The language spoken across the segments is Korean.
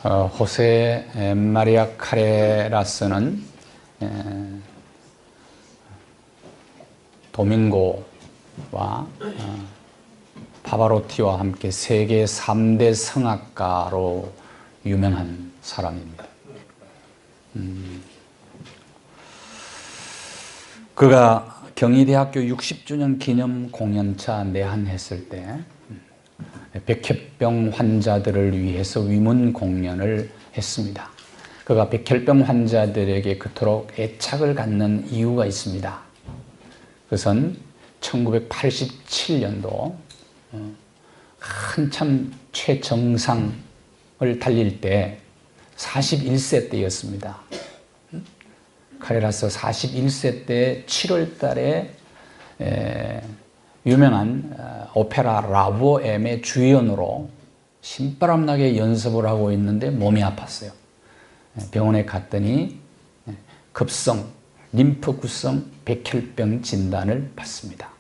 호세 마리아 카레라스는 도밍고와 파바로티와 함께 세계 3대 성악가로 유명한 사람입니다. 그가 경희대학교 60주년 기념 공연차 내한했을 때 백혈병 환자들을 위해서 위문 공연을 했습니다. 그가 백혈병 환자들에게 그토록 애착을 갖는 이유가 있습니다. 그것은 1987년도 한참 최정상을 달릴 때 41세 때였습니다. 카레라스 41세 때 7월 달에 유명한 오페라 라보엠의 주연으로 신바람나게 연습을 하고 있는데 몸이 아팠어요. 병원에 갔더니 급성 림프구성 백혈병 진단을 받습니다.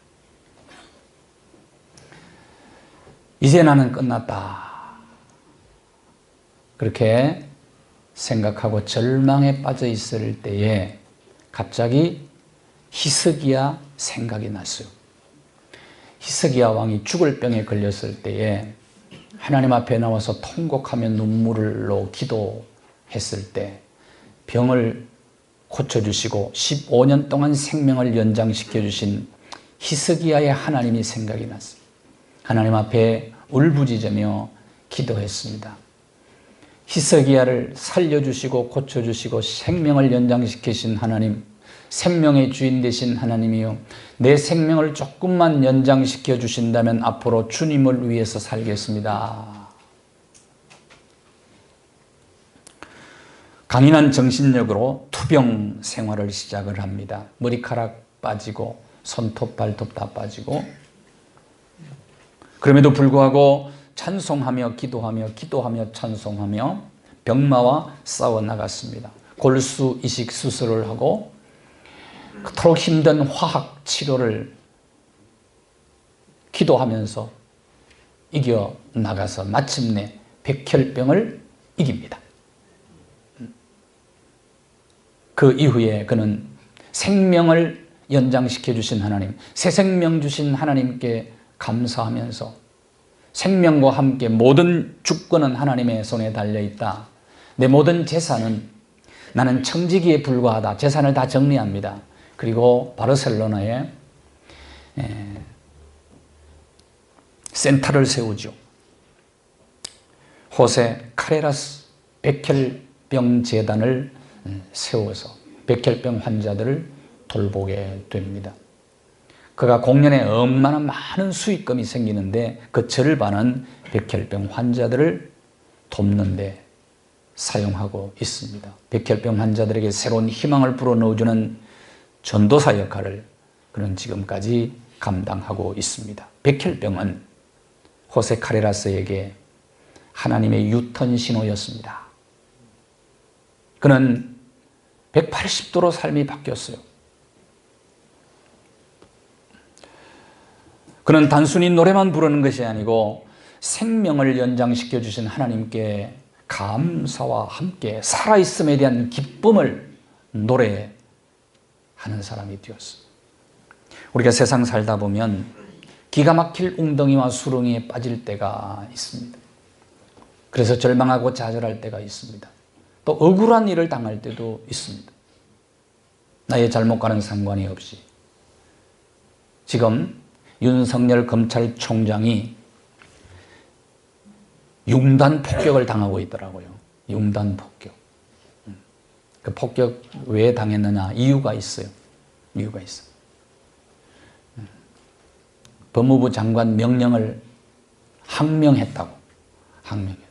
이제 나는 끝났다. 그렇게 생각하고 절망에 빠져 있을 때에 갑자기 히스기야 생각이 났어요. 히스기야 왕이 죽을 병에 걸렸을 때에 하나님 앞에 나와서 통곡하며 눈물로 기도했을 때 병을 고쳐주시고 15년 동안 생명을 연장시켜 주신 히스기야의 하나님이 생각이 났어요. 하나님 앞에 울부짖으며 기도했습니다. 히스기야를 살려주시고 고쳐주시고 생명을 연장시키신 하나님, 생명의 주인 되신 하나님이요, 내 생명을 조금만 연장시켜 주신다면 앞으로 주님을 위해서 살겠습니다. 강인한 정신력으로 투병 생활을 시작을 합니다. 머리카락 빠지고 손톱 발톱 다 빠지고, 그럼에도 불구하고 찬송하며 기도하며 찬송하며 병마와 싸워 나갔습니다. 골수 이식 수술을 하고 그토록 힘든 화학 치료를 기도하면서 이겨 나가서 마침내 백혈병을 이깁니다. 그 이후에 그는 생명을 연장시켜 주신 하나님, 새 생명 주신 하나님께 감사하면서 생명과 함께 모든 주권은 하나님의 손에 달려있다. 내 모든 재산은 나는 청지기에 불과하다. 재산을 다 정리합니다. 그리고 바르셀로나에 센터를 세우죠. 호세 카레라스 백혈병 재단을 세워서 백혈병 환자들을 돌보게 됩니다. 그가 공연에 얼마나 많은 수익금이 생기는데 그 절반은 백혈병 환자들을 돕는 데 사용하고 있습니다. 백혈병 환자들에게 새로운 희망을 불어넣어주는 전도사 역할을 그는 지금까지 감당하고 있습니다. 백혈병은 호세 카레라스에게 하나님의 유턴 신호였습니다. 그는 180도로 삶이 바뀌었어요. 그는 단순히 노래만 부르는 것이 아니고 생명을 연장시켜 주신 하나님께 감사와 함께 살아있음에 대한 기쁨을 노래하는 사람이 되었어요. 우리가 세상 살다 보면 기가 막힐 웅덩이와 수렁이에 빠질 때가 있습니다. 그래서 절망하고 좌절할 때가 있습니다. 또 억울한 일을 당할 때도 있습니다. 나의 잘못과는 상관이 없이. 지금 윤석열 검찰총장이 융단 폭격을 당하고 있더라고요. 융단 폭격. 그 폭격 왜 당했느냐? 이유가 있어요. 이유가 있어요. 법무부 장관 명령을 항명했다고. 항명했다.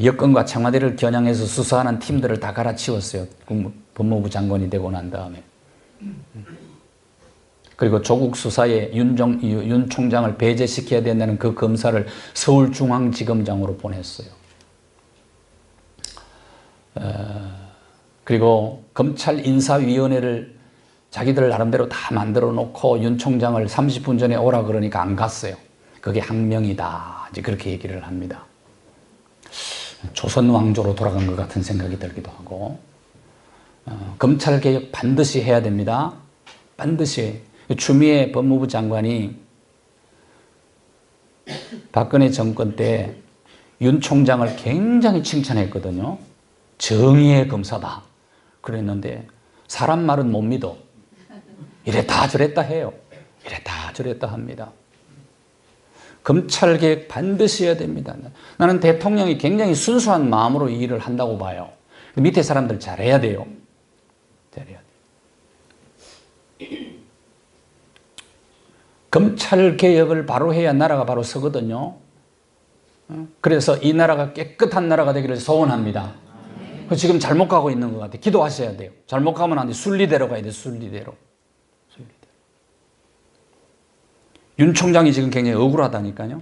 여권과 청와대를 겨냥해서 수사하는 팀들을 다 갈아치웠어요. 법무부 장관이 되고 난 다음에. 그리고 조국 수사에 윤 총장을 배제시켜야 된다는 그 검사를 서울중앙지검장으로 보냈어요. 그리고 검찰 인사위원회를 자기들 나름대로 다 만들어 놓고 윤 총장을 30분 전에 오라 그러니까 안 갔어요. 그게 항명이다. 이제 그렇게 얘기를 합니다. 조선 왕조로 돌아간 것 같은 생각이 들기도 하고, 검찰개혁 반드시 해야 됩니다. 반드시. 추미애 법무부 장관이 박근혜 정권 때 윤 총장을 굉장히 칭찬했거든요. 정의의 검사다. 그랬는데 사람 말은 못 믿어. 이랬다 저랬다 해요. 이랬다 저랬다 합니다. 검찰개혁 반드시 해야 됩니다. 나는 대통령이 굉장히 순수한 마음으로 이 일을 한다고 봐요. 밑에 사람들 잘해야 돼요. 잘해야 돼요. 검찰개혁을 바로 해야 나라가 바로 서거든요. 그래서 이 나라가 깨끗한 나라가 되기를 소원합니다. 지금 잘못 가고 있는 것 같아요. 기도하셔야 돼요. 잘못 가면 안 돼. 순리대로 가야 돼. 순리대로. 윤 총장이 지금 굉장히 억울하다니까요.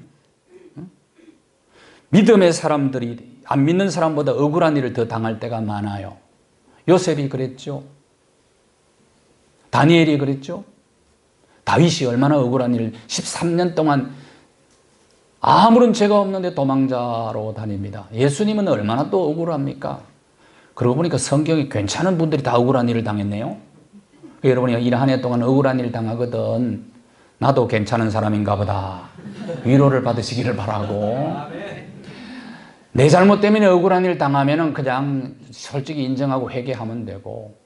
믿음의 사람들이 안 믿는 사람보다 억울한 일을 더 당할 때가 많아요. 요셉이 그랬죠. 다니엘이 그랬죠. 다윗이 얼마나 억울한 일을 13년 동안 아무런 죄가 없는데 도망자로 다닙니다. 예수님은 얼마나 또 억울합니까? 그러고 보니까 성경에 괜찮은 분들이 다 억울한 일을 당했네요. 여러분이 일 한 해 동안 억울한 일 당하거든 나도 괜찮은 사람인가 보다 위로를 받으시기를 바라고, 내 잘못 때문에 억울한 일 당하면 그냥 솔직히 인정하고 회개하면 되고,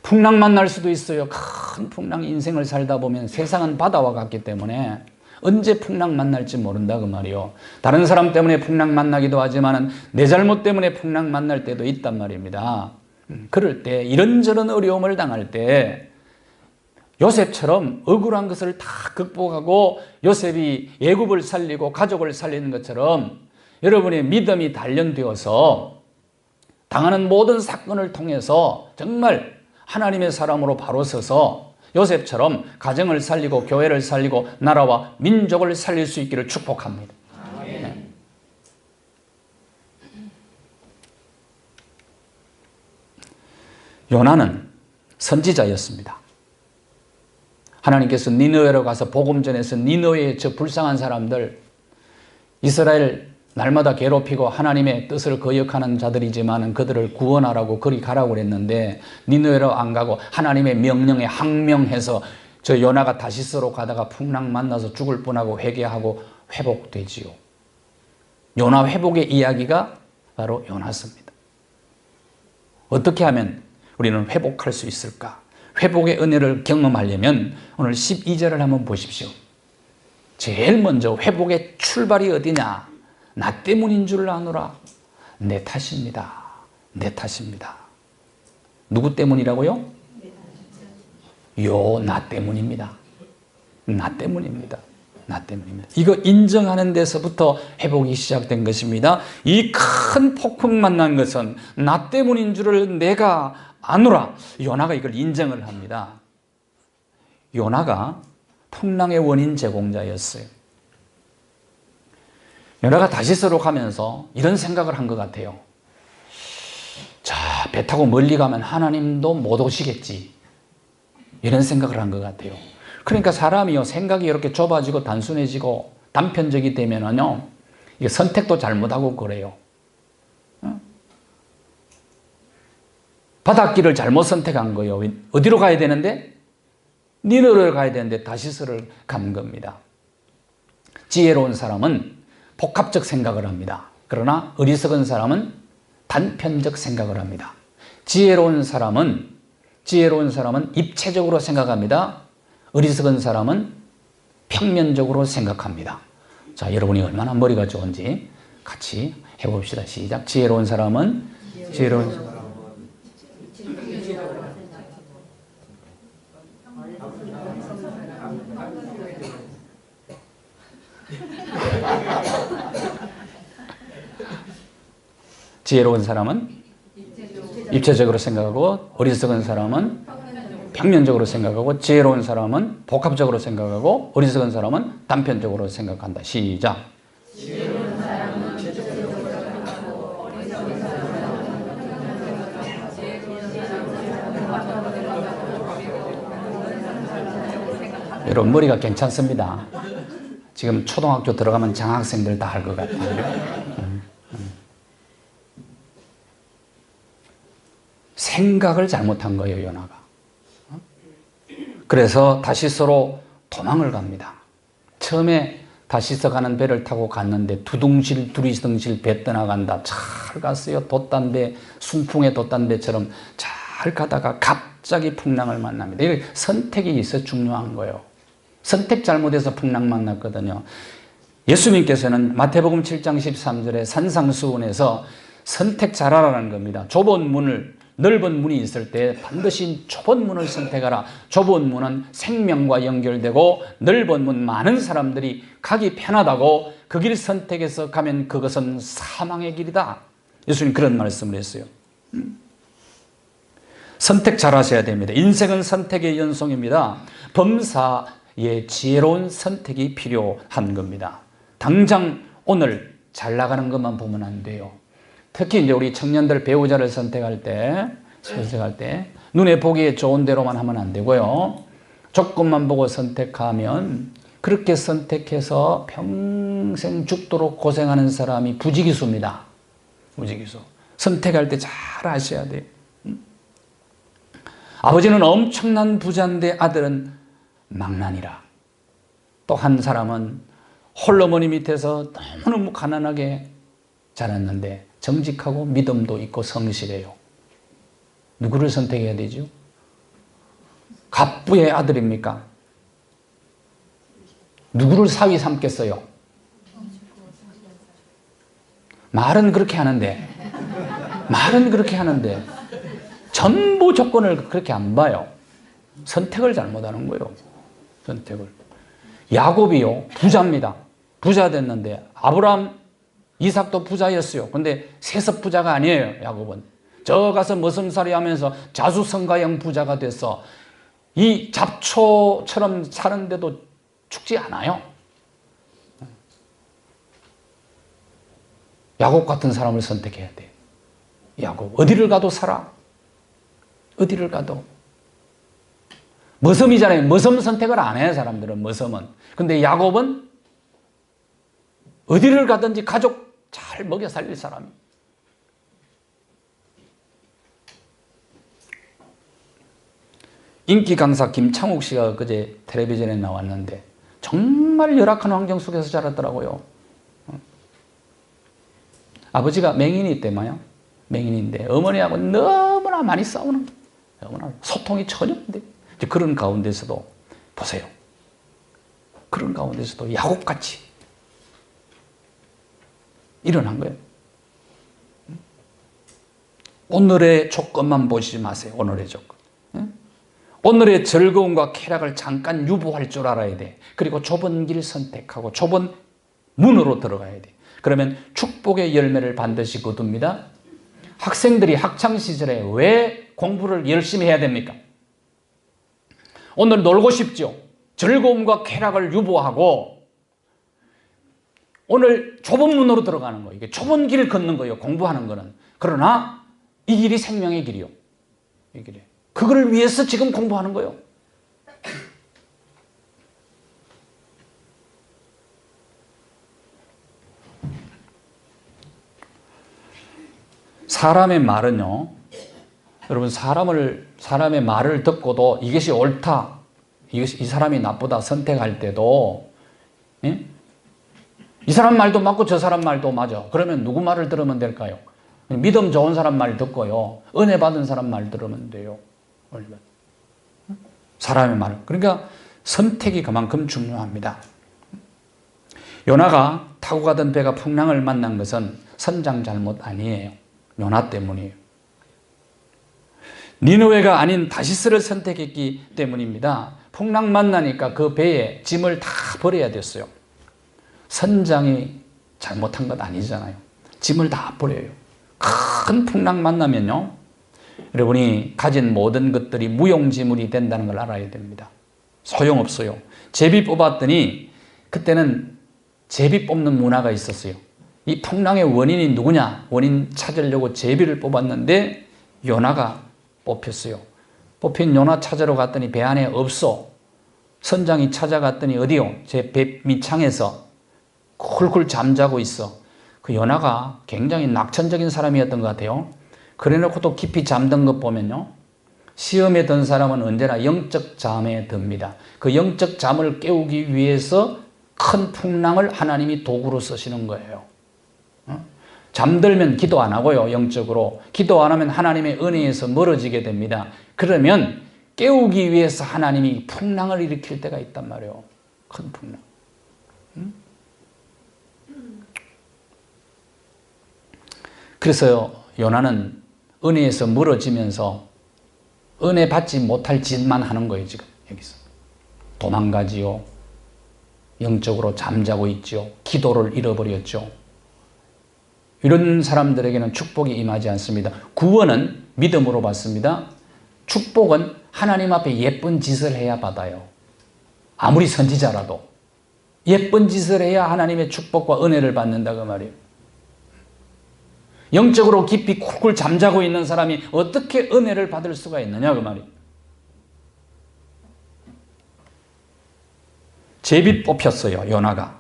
풍랑 만날 수도 있어요. 큰 풍랑 인생을 살다 보면 세상은 바다와 같기 때문에 언제 풍랑 만날지 모른다 그 말이요. 다른 사람 때문에 풍랑 만나기도 하지만 내 잘못 때문에 풍랑 만날 때도 있단 말입니다. 그럴 때 이런저런 어려움을 당할 때 요셉처럼 억울한 것을 다 극복하고 요셉이 애굽을 살리고 가족을 살리는 것처럼 여러분의 믿음이 단련되어서 당하는 모든 사건을 통해서 정말 하나님의 사람으로 바로 서서 요셉처럼 가정을 살리고 교회를 살리고 나라와 민족을 살릴 수 있기를 축복합니다. 네. 요나는 선지자였습니다. 하나님께서 니느웨로 가서 복음 전해서 니느웨의 저 불쌍한 사람들, 이스라엘 날마다 괴롭히고 하나님의 뜻을 거역하는 자들이지만 그들을 구원하라고 그리 가라고 그랬는데 니느웨로 안 가고 하나님의 명령에 항명해서 저 요나가 다시스로 가다가 풍랑 만나서 죽을 뻔하고 회개하고 회복되지요. 요나 회복의 이야기가 바로 요나서입니다. 어떻게 하면 우리는 회복할 수 있을까? 회복의 은혜를 경험하려면 오늘 12절을 한번 보십시오. 제일 먼저 회복의 출발이 어디냐? 나 때문인 줄 아노라. 내 탓입니다. 내 탓입니다. 누구 때문이라고요? 나 때문입니다. 나 때문입니다. 나 때문입니다. 이거 인정하는 데서부터 회복이 시작된 것입니다. 이 큰 폭풍 만난 것은 나 때문인 줄을 내가 아노라. 요나가 이걸 인정을 합니다. 요나가 풍랑의 원인 제공자였어요. 요나가 다시스로 가면서 이런 생각을 한 것 같아요. 자, 배 타고 멀리 가면 하나님도 못 오시겠지. 이런 생각을 한 것 같아요. 그러니까 사람이요, 생각이 이렇게 좁아지고 단순해지고 단편적이 되면은요, 이게 선택도 잘못하고 그래요. 바닷길을 잘못 선택한 거예요. 어디로 가야 되는데? 니느웨로 가야 되는데 다시스를 간 겁니다. 지혜로운 사람은 복합적 생각을 합니다. 그러나 어리석은 사람은 단편적 생각을 합니다. 지혜로운 사람은 입체적으로 생각합니다. 어리석은 사람은 평면적으로 생각합니다. 자, 여러분이 얼마나 머리가 좋은지 같이 해봅시다. 시작. 지혜로운 사람은 지혜로운 사람은 입체적으로 생각하고, 어리석은 사람은 평면적으로 생각하고, 지혜로운 사람은 복합적으로 생각하고, 어리석은 사람은 단편적으로 생각한다. 시작. 지혜로운 사람은 입체적으로 생각하고, 어리석은 사람은 여러분 머리가 괜찮습니다. 지금 초등학교 들어가면 장학생들 다 할 것 같아요. 생각을 잘못한 거예요, 요나가. 그래서 다시스로 도망을 갑니다. 처음에 다시스 가는 배를 타고 갔는데 두둥실 두리둥실 배 떠나간다. 잘 갔어요. 돛단배, 순풍의 돛단배처럼 잘 가다가 갑자기 풍랑을 만납니다. 이게 선택이 있어 중요한 거예요. 선택 잘못해서 풍랑 만났거든요. 예수님께서는 마태복음 7장 13절에 산상수훈에서 선택 잘하라는 겁니다. 좁은 문을, 넓은 문이 있을 때 반드시 좁은 문을 선택하라. 좁은 문은 생명과 연결되고 넓은 문, 많은 사람들이 가기 편하다고 그 길 선택해서 가면 그것은 사망의 길이다. 예수님 그런 말씀을 했어요. 선택 잘하셔야 됩니다. 인생은 선택의 연속입니다. 범사의 지혜로운 선택이 필요한 겁니다. 당장 오늘 잘 나가는 것만 보면 안 돼요. 특히 이제 우리 청년들 배우자를 선택할 때 눈에 보기에 좋은 대로만 하면 안 되고요. 조건만 보고 선택하면 그렇게 선택해서 평생 죽도록 고생하는 사람이 부지기수입니다. 부지기수. 선택할 때 잘 아셔야 돼요. 아버지는 엄청난 부자인데 아들은 망난이라. 또 한 사람은 홀어머니 밑에서 너무너무 가난하게 자랐는데 정직하고 믿음도 있고 성실해요. 누구를 선택해야 되죠? 갑부의 아들입니까? 누구를 사위 삼겠어요? 말은 그렇게 하는데 전부 조건을 그렇게 안 봐요. 선택을 잘못하는 거예요. 선택을. 야곱이요, 부자입니다. 부자 됐는데 아브라함, 이삭도 부자였어요. 근데 세습 부자가 아니에요, 야곱은. 저 가서 머슴살이 하면서 자수성가형 부자가 돼서 이 잡초처럼 사는데도 죽지 않아요. 야곱 같은 사람을 선택해야 돼. 야곱. 어디를 가도 살아. 어디를 가도. 머슴이잖아요. 머슴 선택을 안 해요, 사람들은. 머슴은. 근데 야곱은 어디를 가든지 가족 잘 먹여 살릴 사람이. 인기 강사 김창욱 씨가 그제 텔레비전에 나왔는데 정말 열악한 환경 속에서 자랐더라고요. 아버지가 맹인이 때문에요. 맹인인데 어머니하고 너무나 많이 싸우는 거예요. 너무나 소통이 전혀 안 돼요. 그런 가운데서도 보세요. 그런 가운데서도 야곱같이 일어난 거예요. 오늘의 조건만 보시지 마세요. 오늘의 조건. 오늘의 즐거움과 쾌락을 잠깐 유보할 줄 알아야 돼. 그리고 좁은 길 선택하고 좁은 문으로 들어가야 돼. 그러면 축복의 열매를 반드시 거둡니다. 학생들이 학창시절에 왜 공부를 열심히 해야 됩니까? 오늘 놀고 싶죠? 즐거움과 쾌락을 유보하고 오늘 좁은 문으로 들어가는 거예요. 이게 좁은 길을 걷는 거예요. 공부하는 거는. 그러나 이 길이 생명의 길이요. 이 길이. 그걸 위해서 지금 공부하는 거예요. 사람의 말은요, 여러분 사람의 말을 듣고도 이것이 옳다, 이 사람이 나쁘다 선택할 때도 예? 이 사람 말도 맞고 저 사람 말도 맞아. 그러면 누구 말을 들으면 될까요? 믿음 좋은 사람 말 듣고요, 은혜 받은 사람 말 들으면 돼요. 사람의 말. 그러니까 선택이 그만큼 중요합니다. 요나가 타고 가던 배가 풍랑을 만난 것은 선장 잘못 아니에요. 요나 때문이에요. 니느웨가 아닌 다시스를 선택했기 때문입니다. 풍랑 만나니까 그 배에 짐을 다 버려야 됐어요. 선장이 잘못한 것 아니잖아요. 짐을 다 버려요. 큰 풍랑 만나면요, 여러분이 가진 모든 것들이 무용지물이 된다는 걸 알아야 됩니다. 소용없어요. 제비 뽑았더니 그때는 제비 뽑는 문화가 있었어요. 이 풍랑의 원인이 누구냐? 원인 찾으려고 제비를 뽑았는데 요나가 뽑혔어요. 뽑힌 요나 찾으러 갔더니 배 안에 없어. 선장이 찾아갔더니 어디요? 제 배 밑창에서 쿨쿨 잠자고 있어. 그 요나가 굉장히 낙천적인 사람이었던 것 같아요. 그래놓고 또 깊이 잠든 것 보면요, 시험에 든 사람은 언제나 영적 잠에 듭니다. 그 영적 잠을 깨우기 위해서 큰 풍랑을 하나님이 도구로 쓰시는 거예요. 잠들면 기도 안 하고요, 영적으로. 기도 안 하면 하나님의 은혜에서 멀어지게 됩니다. 그러면 깨우기 위해서 하나님이 풍랑을 일으킬 때가 있단 말이에요. 큰 풍랑. 그래서 요나는 은혜에서 멀어지면서 은혜 받지 못할 짓만 하는 거예요, 지금 여기서. 도망가지요. 영적으로 잠자고 있지요. 기도를 잃어버렸죠. 이런 사람들에게는 축복이 임하지 않습니다. 구원은 믿음으로 받습니다. 축복은 하나님 앞에 예쁜 짓을 해야 받아요. 아무리 선지자라도 예쁜 짓을 해야 하나님의 축복과 은혜를 받는다 그 말이에요. 영적으로 깊이 쿨쿨 잠자고 있는 사람이 어떻게 은혜를 받을 수가 있느냐 그 말이에요. 제비 뽑혔어요. 요나가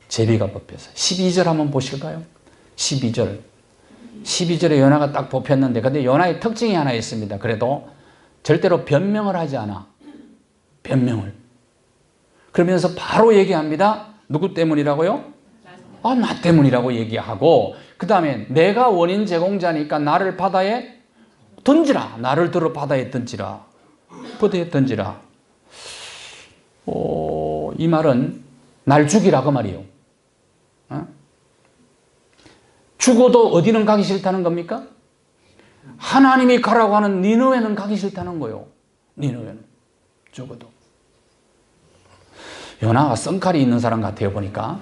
제비가 뽑혔어요. 12절 한번 보실까요? 12절에 요나가 딱 뽑혔는데, 근데 요나의 특징이 하나 있습니다. 그래도 절대로 변명을 하지 않아. 변명을. 그러면서 바로 얘기합니다. 누구 때문이라고요? 나 때문이라고 얘기하고, 그 다음에 내가 원인 제공자니까 나를 바다에 던지라. 나를 들어 바다에 던지라. 바다에 던지라. 이 말은 날 죽이라 그 말이에요. 죽어도 어디는 가기 싫다는 겁니까? 하나님이 가라고 하는 니느웨는 가기 싫다는 거예요. 니느웨는 죽어도. 요나가 썬칼이 있는 사람 같아요. 보니까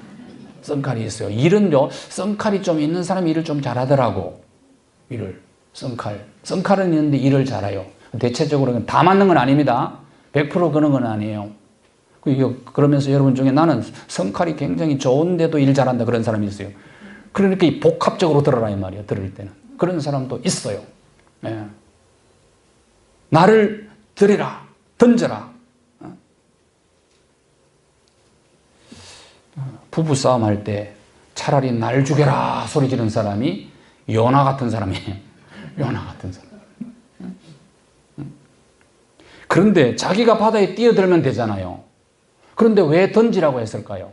썬칼이 있어요. 일은요, 썬칼이 좀 있는 사람이 일을 좀 잘하더라고. 일을. 썬칼은 있는데 일을 잘해요. 대체적으로 다 맞는 건 아닙니다. 100% 그런 건 아니에요. 그러면서 여러분 중에 나는 썬칼이 굉장히 좋은데도 일 잘한다 그런 사람이 있어요. 그러니까 복합적으로 들어라 이 말이에요. 들을 때는. 그런 사람도 있어요. 예. 나를 들이라. 던져라. 부부싸움 할 때 차라리 날 죽여라 소리 지르는 사람이 요나 같은 사람이에요. 요나 같은 사람. 그런데 자기가 바다에 뛰어들면 되잖아요. 그런데 왜 던지라고 했을까요?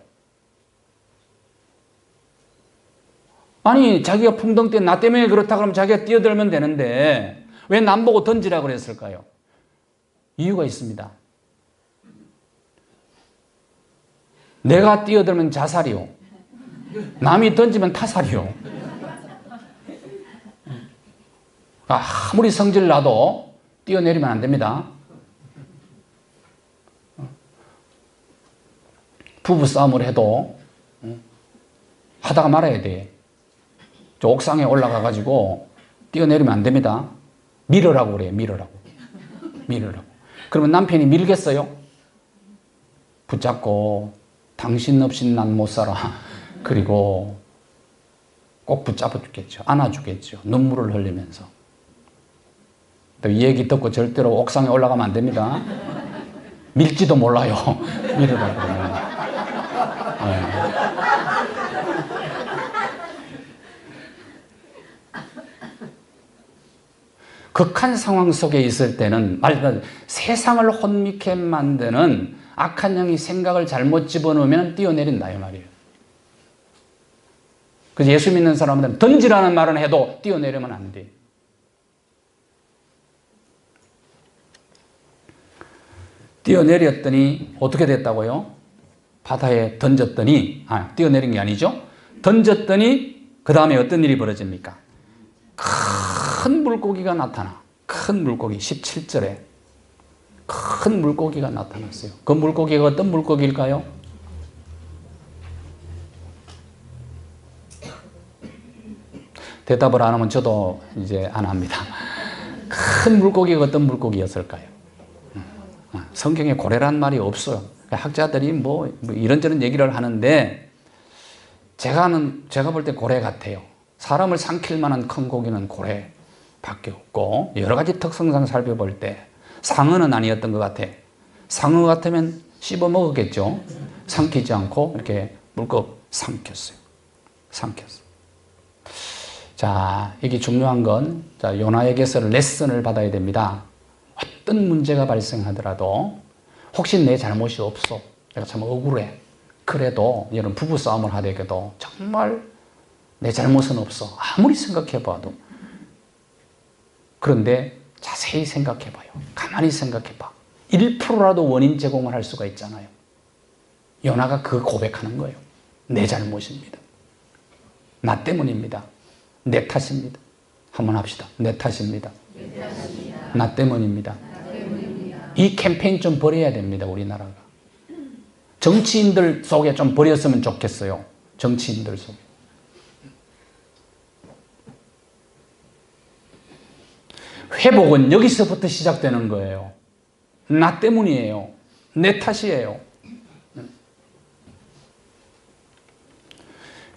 아니, 자기가 풍덩 때 나 때문에 그렇다 그러면 자기가 뛰어들면 되는데 왜 남 보고 던지라고 그랬을까요? 이유가 있습니다. 내가 뛰어들면 자살이요. 남이 던지면 타살이요. 아무리 성질 나도 뛰어내리면 안 됩니다. 부부싸움을 해도 하다가 말아야 돼. 저 옥상에 올라가가지고 뛰어내리면 안 됩니다. 밀으라고 그래요. 밀으라고. 그러면 남편이 밀겠어요? 붙잡고 당신 없이 난 못 살아. 그리고 꼭 붙잡아 주겠죠. 안아주겠죠. 눈물을 흘리면서. 또 이 얘기 듣고 절대로 옥상에 올라가면 안 됩니다. 밀지도 몰라요. 밀으라고 그러면. 극한 상황 속에 있을 때는 세상을 혼미케 만드는 악한 영이 생각을 잘못 집어넣으면 뛰어내린다 이 말이에요. 그래서 예수 믿는 사람들은 던지라는 말은 해도 뛰어내리면 안 돼. 뛰어내렸더니 어떻게 됐다고요? 바다에 던졌더니, 뛰어내린 게 아니죠. 던졌더니 그 다음에 어떤 일이 벌어집니까? 큰 물고기가 나타나. 큰 물고기. 17절에 큰 물고기가 나타났어요. 그 물고기가 어떤 물고기일까요? 대답을 안 하면 저도 이제 안 합니다. 큰 물고기가 어떤 물고기였을까요? 성경에 고래란 말이 없어요. 학자들이 뭐 이런저런 얘기를 하는데 제가 볼 때 고래 같아요. 사람을 삼킬 만한 큰 고기는 고래밖에 없고, 여러 가지 특성상 살펴볼 때 상어는 아니었던 것 같아. 상어 같으면 씹어 먹었겠죠. 삼키지 않고 이렇게 물고 삼켰어요. 삼켰어요. 자, 이게 중요한 건, 자, 요나에게서 레슨을 받아야 됩니다. 어떤 문제가 발생하더라도, 혹시 내 잘못이 없어, 내가 참 억울해, 그래도 여러분 부부싸움을 하더라도 정말 내 잘못은 없어, 아무리 생각해봐도. 그런데 자세히 생각해봐요. 가만히 생각해봐. 1%라도 원인 제공을 할 수가 있잖아요. 요나가 그 고백하는 거예요. 내 잘못입니다. 나 때문입니다. 내 탓입니다. 한번 합시다. 내 탓입니다. 나 때문입니다. 이 캠페인 좀 버려야 됩니다. 우리나라가. 정치인들 속에 좀 버렸으면 좋겠어요. 정치인들 속에. 회복은 여기서부터 시작되는 거예요. 나 때문이에요. 내 탓이에요.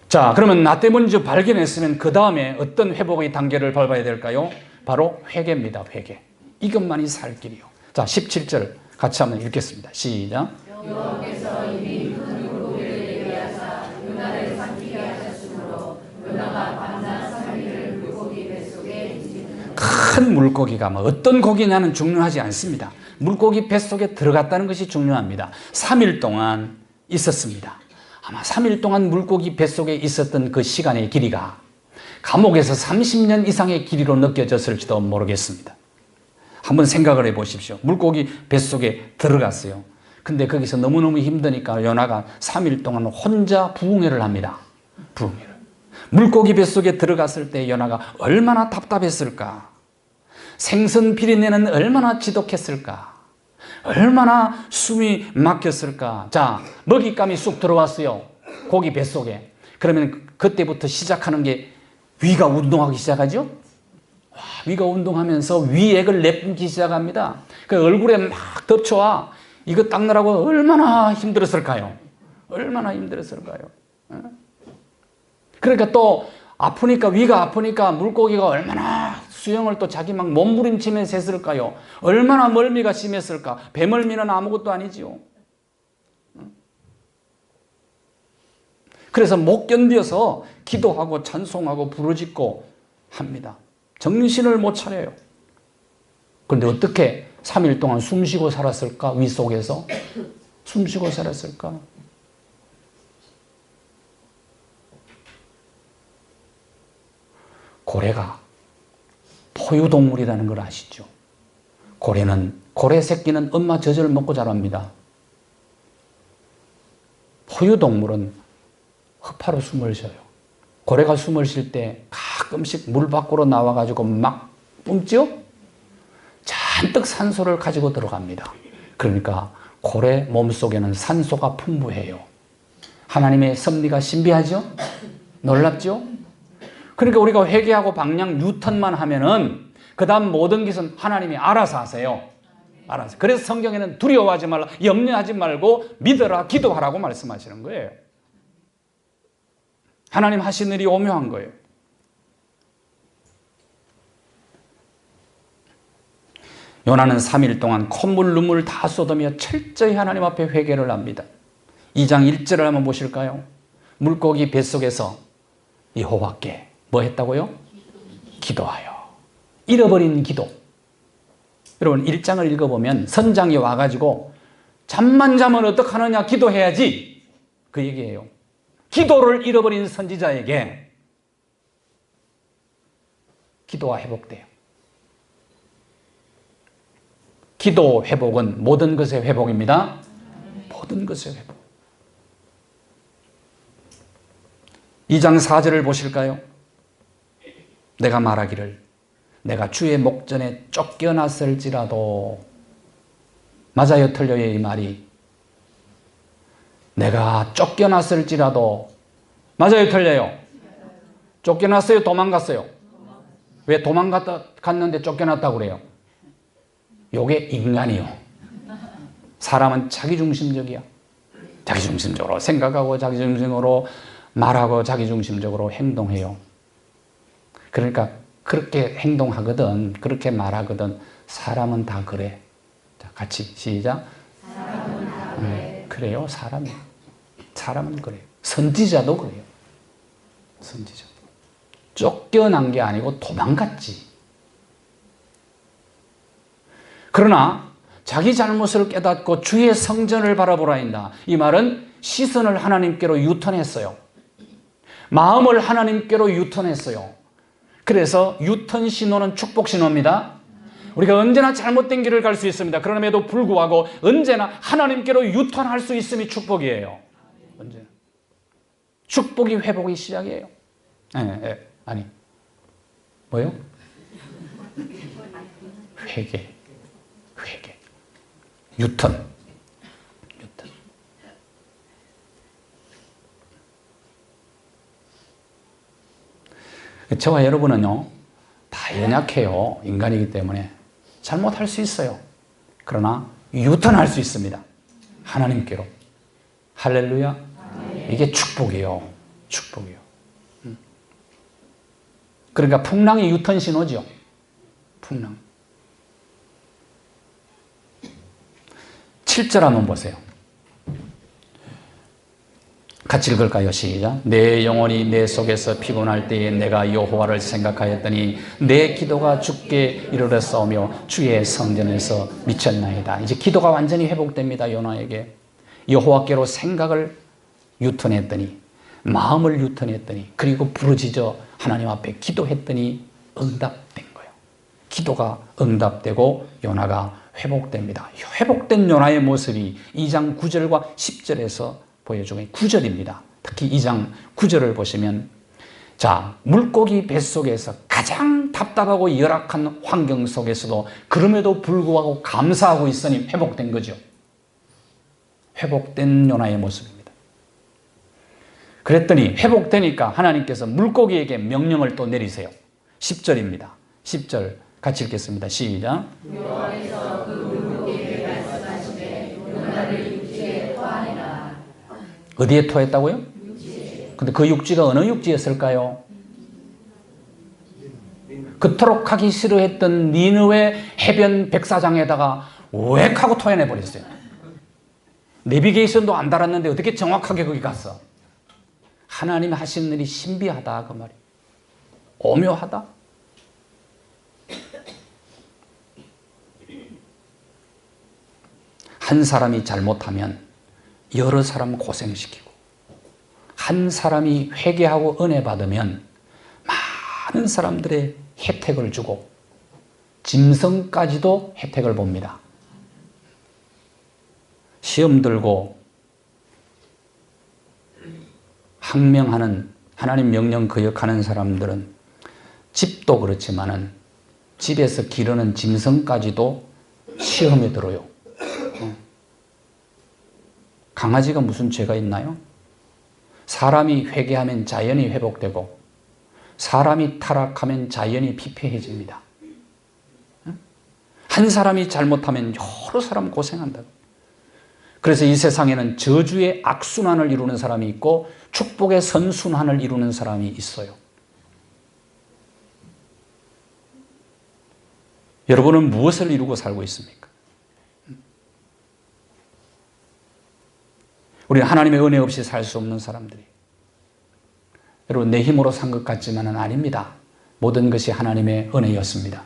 자, 그러면 나 때문인지 발견했으면 그 다음에 어떤 회복의 단계를 밟아야 될까요? 바로 회개입니다. 회개. 이것만이 살 길이요. 자, 17절 같이 한번 읽겠습니다. 시작. 여호와께서 이미 큰 물고기를 예비하사 요나를 삼키게 하셨으므로 요나가 밤낮 3일을 물고기 뱃속에 큰 물고기가 뭐 어떤 고기냐는 중요하지 않습니다. 물고기 뱃속에 들어갔다는 것이 중요합니다. 3일 동안 있었습니다. 아마 3일 동안 물고기 뱃속에 있었던 그 시간의 길이가 감옥에서 30년 이상의 길이로 느껴졌을지도 모르겠습니다. 한번 생각을 해보십시오. 물고기 뱃속에 들어갔어요. 근데 거기서 너무너무 힘드니까 요나가 3일 동안 혼자 부흥회를 합니다. 부흥회를. 물고기 뱃속에 들어갔을 때 요나가 얼마나 답답했을까? 생선 비린내는 얼마나 지독했을까? 얼마나 숨이 막혔을까? 자, 먹잇감이 쑥 들어왔어요. 고기 뱃속에. 그러면 그때부터 시작하는 게 위가 운동하기 시작하죠? 위가 운동하면서 위액을 내뿜기 시작합니다. 그 얼굴에 막 덮쳐와. 이거 닦느라고 얼마나 힘들었을까요? 얼마나 힘들었을까요? 그러니까 또 아프니까, 위가 아프니까 물고기가 얼마나 수영을 또 자기 막 몸부림치면서 했을까요? 얼마나 멀미가 심했을까? 배멀미는 아무것도 아니지요. 그래서 못 견뎌서 기도하고 찬송하고 부르짖고 합니다. 정신을 못 차려요. 그런데 어떻게 3일 동안 숨쉬고 살았을까? 위 속에서 숨쉬고 살았을까? 고래가 포유동물이라는 걸 아시죠? 고래 새끼는 엄마 젖을 먹고 자랍니다. 포유동물은 허파로 숨을 쉬어요. 고래가 숨을 쉴 때 가끔씩 물 밖으로 나와가지고 막 뿜죠? 잔뜩 산소를 가지고 들어갑니다. 그러니까 고래 몸속에는 산소가 풍부해요. 하나님의 섭리가 신비하죠? 놀랍죠? 그러니까 우리가 회개하고 방향 뉴턴만 하면은 그 다음 모든 것은 하나님이 알아서 하세요. 알아서. 그래서 성경에는 두려워하지 말라, 염려하지 말고 믿어라, 기도하라고 말씀하시는 거예요. 하나님 하신 일이 오묘한 거예요. 요나는 3일 동안 콧물 눈물 다 쏟으며 철저히 하나님 앞에 회개를 합니다. 2장 1절을 한번 보실까요? 물고기 뱃속에서 여호와께 뭐 했다고요? 기도하여. 잃어버린 기도. 여러분 1장을 읽어보면 선장이 와가지고 잠만 자면 어떡하느냐, 기도해야지, 그 얘기예요. 기도를 잃어버린 선지자에게 기도가 회복돼요. 기도 회복은 모든 것의 회복입니다. 모든 것의 회복. 2장 4절을 보실까요? 내가 말하기를 내가 주의 목전에 쫓겨났을지라도, 맞아요 틀려요 이 말이? 내가 쫓겨났을지라도, 맞아요 틀려요? 쫓겨났어요 도망갔어요? 왜 도망갔는데 쫓겨났다고 그래요? 요게 인간이요. 사람은 자기중심적이야. 자기중심적으로 생각하고 자기중심적으로 말하고 자기중심적으로 행동해요. 그러니까 그렇게 행동하거든, 그렇게 말하거든. 사람은 다 그래. 자, 같이 시작. 사람은 다 그래. 그래요, 사람이. 사람은 그래요. 선지자도 그래요. 선지자. 쫓겨난 게 아니고 도망갔지. 그러나 자기 잘못을 깨닫고 주의 성전을 바라보라 한다. 이 말은 시선을 하나님께로 유턴했어요. 마음을 하나님께로 유턴했어요. 그래서 유턴 신호는 축복 신호입니다. 우리가 언제나 잘못된 길을 갈 수 있습니다. 그럼에도 불구하고 언제나 하나님께로 유턴할 수 있음이 축복이에요. 언제나. 축복이 회복의 시작이에요. 아니, 뭐요? 회개. 유턴. 저와 여러분은요, 다 연약해요. 인간이기 때문에. 잘못할 수 있어요. 그러나 유턴할 수 있습니다. 하나님께로. 할렐루야. 이게 축복이에요. 축복이에요. 그러니까 풍랑이 유턴 신호죠. 풍랑. 7절 한번 보세요. 같이 읽을까요? 시작. 내 영혼이 내 속에서 피곤할 때에 내가 여호와를 생각하였더니 내 기도가 주께 이르렀사오며 주의 성전에서 미쳤나이다. 이제 기도가 완전히 회복됩니다. 요나에게. 여호와께로 생각을 유턴했더니, 마음을 유턴했더니, 그리고 부르짖어 하나님 앞에 기도했더니 응답된 거예요. 기도가 응답되고 요나가 회복됩니다. 회복된 요나의 모습이 2장 9절과 10절에서 보여주고 9절입니다. 특히 2장 9절을 보시면, 자, 물고기 뱃속에서 가장 답답하고 열악한 환경 속에서도 그럼에도 불구하고 감사하고 있으니 회복된 거죠. 회복된 요나의 모습입니다. 그랬더니 회복되니까 하나님께서 물고기에게 명령을 또 내리세요. 10절입니다. 10절 같이 읽겠습니다. 시작. 여호와께서 그 물고기에게 말씀하시되 요나를 육지에 토하니라. 어디에 토했다고요? 육지에. 근데 그 육지가 어느 육지였을까요? 그토록 하기 싫어했던 니느웨 해변 백사장에다가 웩 하고 토해내 버렸어요. 내비게이션도 안 달았는데 어떻게 정확하게 거기 갔어? 하나님이 하신 일이 신비하다 그 말이에요. 오묘하다. 한 사람이 잘못하면 여러 사람 고생시키고, 한 사람이 회개하고 은혜 받으면 많은 사람들의 혜택을 주고 짐승까지도 혜택을 봅니다. 시험 들고 항명하는, 하나님 명령 거역하는 사람들은 집도 그렇지만은 집에서 기르는 짐승까지도 시험에 들어요. 강아지가 무슨 죄가 있나요? 사람이 회개하면 자연이 회복되고 사람이 타락하면 자연이 피폐해집니다. 한 사람이 잘못하면 여러 사람 고생한다. 그래서 이 세상에는 저주의 악순환을 이루는 사람이 있고 축복의 선순환을 이루는 사람이 있어요. 여러분은 무엇을 이루고 살고 있습니까? 우리는 하나님의 은혜 없이 살 수 없는 사람들이. 여러분, 내 힘으로 산 것 같지만은 아닙니다. 모든 것이 하나님의 은혜였습니다.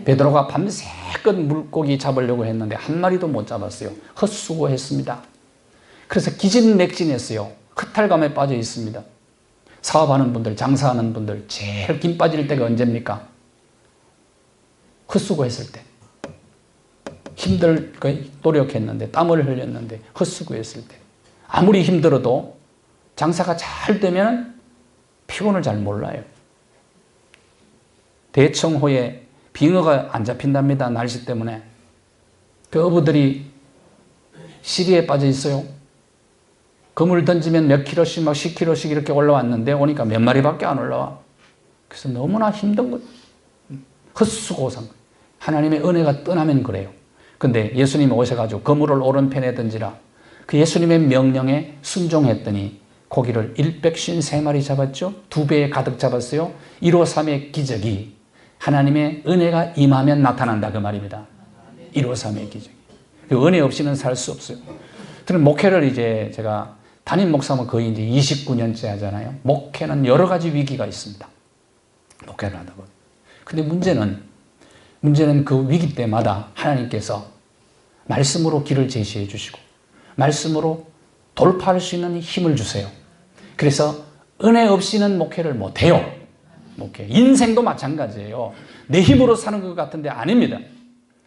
베드로가 밤새껏 물고기 잡으려고 했는데 한 마리도 못 잡았어요. 헛수고했습니다. 그래서 기진맥진했어요. 허탈감에 빠져 있습니다. 사업하는 분들, 장사하는 분들 제일 김 빠질 때가 언제입니까? 헛수고했을 때. 힘들게 노력했는데, 땀을 흘렸는데 헛수고했을 때. 아무리 힘들어도 장사가 잘 되면 피곤을 잘 몰라요. 대청호에 빙어가 안 잡힌답니다. 날씨 때문에. 그 어부들이 시리에 빠져 있어요. 그물 던지면 몇 킬로씩 막 10킬로씩 이렇게 올라왔는데 오니까 몇 마리밖에 안 올라와. 그래서 너무나 힘든 거예요. 헛수고상. 하나님의 은혜가 떠나면 그래요. 근데 예수님이 오셔가지고 그물을 오른편에 던지라. 그 예수님의 명령에 순종했더니 고기를 153마리 잡았죠. 2배에 가득 잡았어요. 153의 기적이 하나님의 은혜가 임하면 나타난다 그 말입니다. 153의 기적이. 그 은혜 없이는 살 수 없어요. 저는 목회를 이제 제가 담임 목사면 거의 이제 29년째 하잖아요. 목회는 여러 가지 위기가 있습니다. 목회를 하다 보면. 근데 문제는 그 위기 때마다 하나님께서 말씀으로 길을 제시해 주시고 말씀으로 돌파할 수 있는 힘을 주세요. 그래서 은혜 없이는 목회를 못해요. 목회. 인생도 마찬가지예요. 내 힘으로 사는 것 같은데 아닙니다.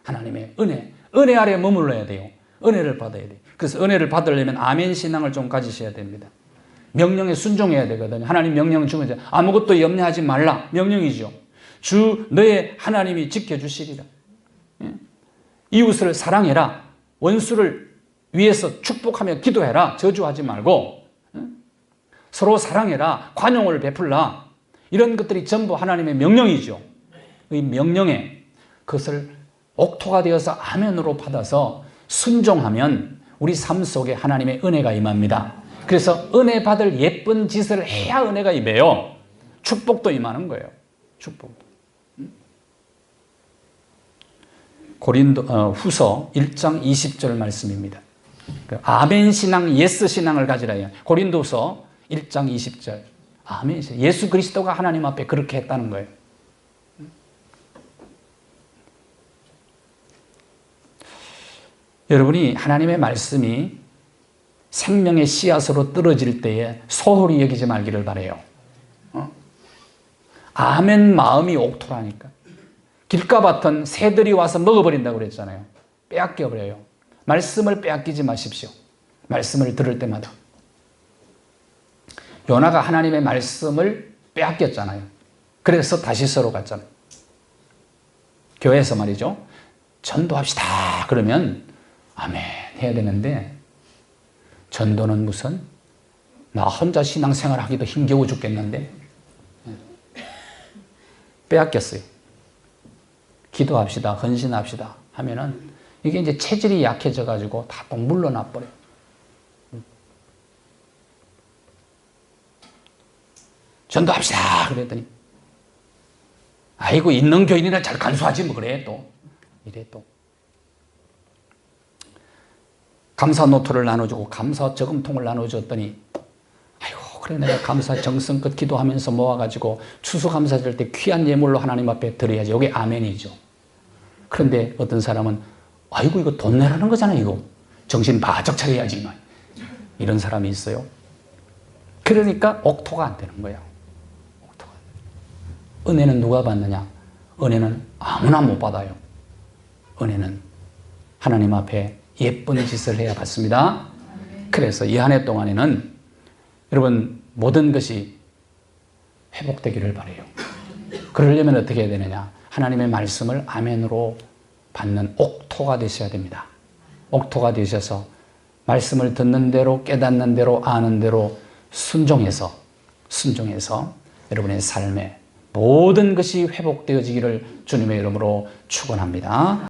하나님의 은혜 아래 머물러야 돼요. 은혜를 받아야 돼요. 그래서 은혜를 받으려면 아멘 신앙을 좀 가지셔야 됩니다. 명령에 순종해야 되거든요. 하나님 명령은 주면 아무것도 염려하지 말라. 명령이죠. 주 너의 하나님이 지켜주시리라. 이웃을 사랑해라. 원수를 위해서 축복하며 기도해라. 저주하지 말고 서로 사랑해라. 관용을 베풀라. 이런 것들이 전부 하나님의 명령이죠. 이 명령에 그것을 옥토가 되어서 아멘으로 받아서 순종하면 우리 삶 속에 하나님의 은혜가 임합니다. 그래서 은혜 받을 예쁜 짓을 해야 은혜가 임해요. 축복도 임하는 거예요. 축복도. 고린도 후서 1장 20절 말씀입니다. 아멘 신앙, 예스 신앙을 가지라 해요. 고린도서 1장 20절. 아멘. 예수 그리스도가 하나님 앞에 그렇게 했다는 거예요. 여러분이 하나님의 말씀이 생명의 씨앗으로 떨어질 때에 소홀히 여기지 말기를 바라요. 아멘 마음이 옥토라니까. 길가밭은 새들이 와서 먹어버린다고 그랬잖아요. 빼앗겨버려요. 말씀을 빼앗기지 마십시오. 말씀을 들을 때마다. 요나가 하나님의 말씀을 빼앗겼잖아요. 그래서 다시서로 갔잖아요. 교회에서 말이죠. 전도합시다. 그러면 아멘 해야 되는데 전도는 무슨 나 혼자 신앙생활 하기도 힘겨워 죽겠는데 빼앗겼어요. 기도합시다. 헌신합시다. 하면은 이게 이제 체질이 약해져 가지고 다 또 물러나 버려요. 전도합시다. 그랬더니 아이고 있는 교인이나 잘 간수하지 뭐 그래 또 이래 또 감사 노트를 나눠주고 감사 저금통을 나눠줬더니 아이고 그래 내가 감사 정성껏 기도하면서 모아가지고 추수감사 줄 때 귀한 예물로 하나님 앞에 드려야지. 이게 아멘이죠. 그런데 어떤 사람은 아이고 이거 돈 내라는 거잖아. 이거 정신 바짝 차려야지. 이런 사람이 있어요. 그러니까 옥토가 안 되는 거야. 옥토가. 은혜는 누가 받느냐? 은혜는 아무나 못 받아요. 은혜는 하나님 앞에 예쁜 짓을 해야 받습니다. 그래서 이 한 해 동안에는 여러분 모든 것이 회복되기를 바라요. 그러려면 어떻게 해야 되느냐? 하나님의 말씀을 아멘으로 받는 옥토가 되셔야 됩니다. 옥토가 되셔서 말씀을 듣는 대로 깨닫는 대로 아는 대로 순종해서 여러분의 삶에 모든 것이 회복되어지기를 주님의 이름으로 축원합니다.